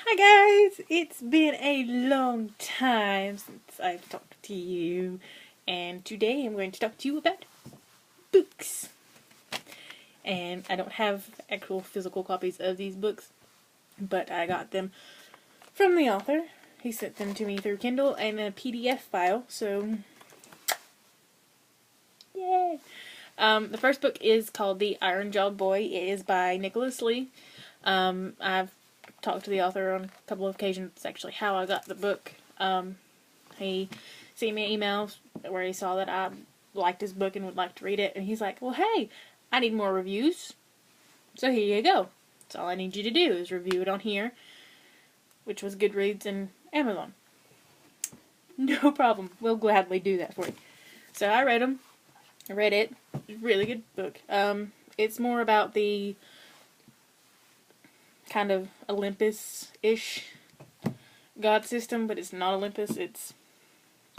Hi guys! It's been a long time since I've talked to you, and today I'm going to talk to you about books. And I don't have actual physical copies of these books, but I got them from the author. He sent them to me through Kindle and a PDF file, so yay! The first book is called The Iron-Jawed Boy. It is by Nikolas Lee. I've talked to the author on a couple of occasions. It's actually how I got the book. He sent me an email where he saw that I liked his book and would like to read it, and he's like, well, hey, I need more reviews, so here you go. That's all I need you to do is review it on here, which was Goodreads and Amazon. No problem. We'll gladly do that for you. So I read them. I read it. It's a really good book. It's more about the kind of Olympus-ish god system, but it's not Olympus.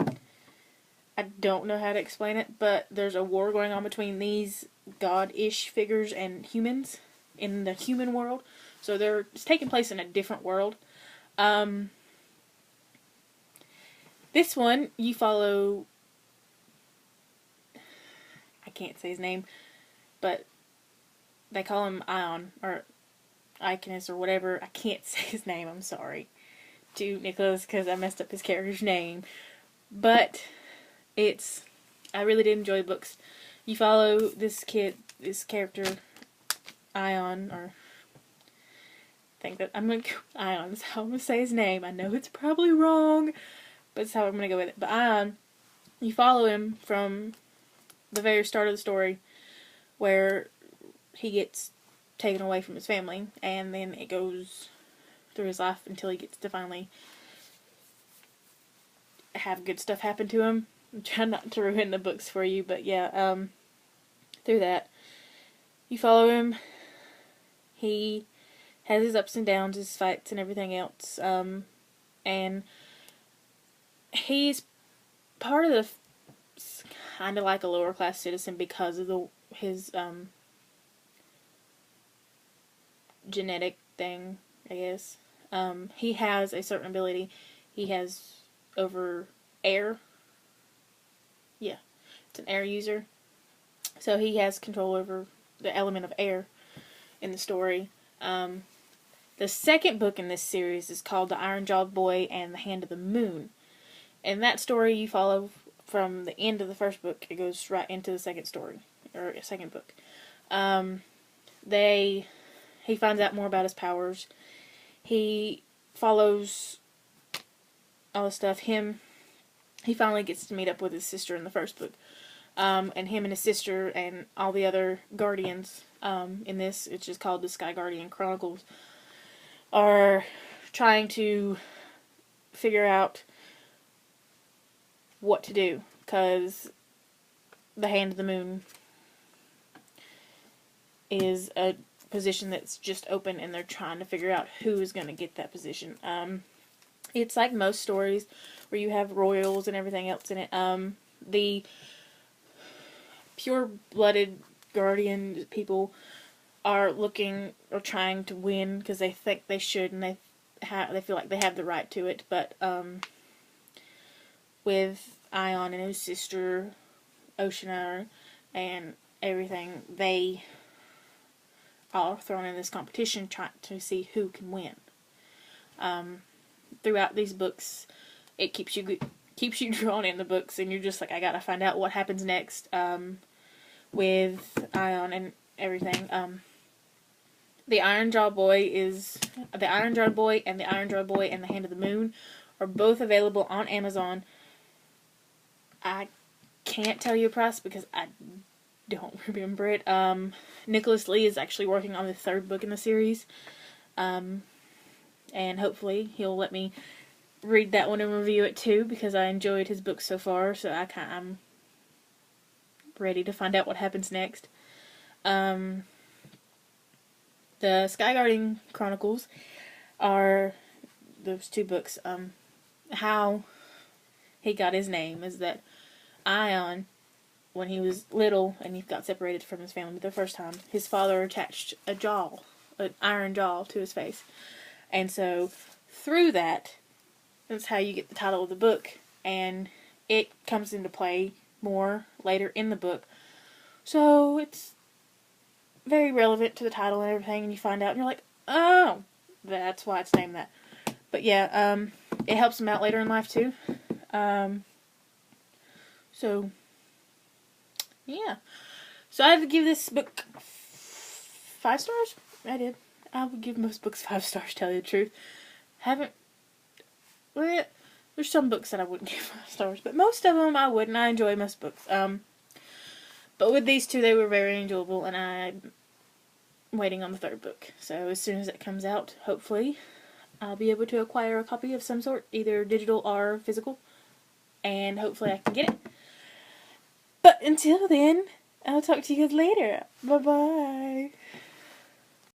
I don't know how to explain it, but there's a war going on between these god-ish figures and humans in the human world. So it's taking place in a different world. This one, you follow, I can't say his name, but they call him Ion, or Iconus, or whatever. I can't say his name, I'm sorry to Nicholas, because I messed up his character's name. But I really did enjoy the books. You follow this character, Ion, or I think that I'm going to go Ion, that's how I'm going to say his name. I know it's probably wrong, but that's how I'm going to go with it. But Ion, you follow him from the very start of the story, where he gets taken away from his family, and then it goes through his life until he gets to finally have good stuff happen to him. I'm trying not to ruin the books for you, but yeah, through that, you follow him. He has his ups and downs, his fights and everything else, and he's part of the kind of like a lower class citizen because of his genetic thing, I guess. He has a certain ability. He has over air. Yeah, it's an air user. So he has control over the element of air in the story. The second book in this series is called The Iron-Jawed Boy and the Hand of the Moon. And that story you follow from the end of the first book. It goes right into the second story, or second book. He finds out more about his powers. He follows all the stuff. He finally gets to meet up with his sister in the first book. And him and his sister and all the other guardians in this, it's just called the Sky Guardian Chronicles, are trying to figure out what to do, because the Hand of the Moon is a position that's just open, and they're trying to figure out who is going to get that position. It's like most stories where you have royals and everything else in it. The pure-blooded guardian people are looking or trying to win because they think they should, and they feel like they have the right to it. But with Ion and his sister Oceana and everything, they are thrown in this competition trying to see who can win. Throughout these books, it keeps you drawn in the books, and you're just like, I gotta find out what happens next with Ion and everything. The Iron-Jawed Boy and the Iron-Jawed Boy and the Hand of the Moon are both available on Amazon. I can't tell you a price because I don't remember it. Nikolas Lee is actually working on the third book in the series. And hopefully he'll let me read that one and review it too, because I enjoyed his book so far, so I'm ready to find out what happens next. The Sky Guardian Chronicles are those two books. How he got his name is that Ion, when he was little and he got separated from his family the first time, his father attached an iron jaw to his face. And so through that, that's how you get the title of the book, and it comes into play more later in the book. So it's very relevant to the title and everything, and you find out, and you're like, oh, that's why it's named that. But yeah, it helps him out later in life too. So yeah. So I had to give this book 5 stars. I did. I would give most books 5 stars, to tell you the truth. Well, there's some books that I wouldn't give 5 stars, but most of them I would, and I enjoy most books. But with these 2, they were very enjoyable, and I'm waiting on the 3rd book. So as soon as it comes out, hopefully, I'll be able to acquire a copy of some sort, either digital or physical, and hopefully I can get it. But until then, I'll talk to you guys later. Bye-bye.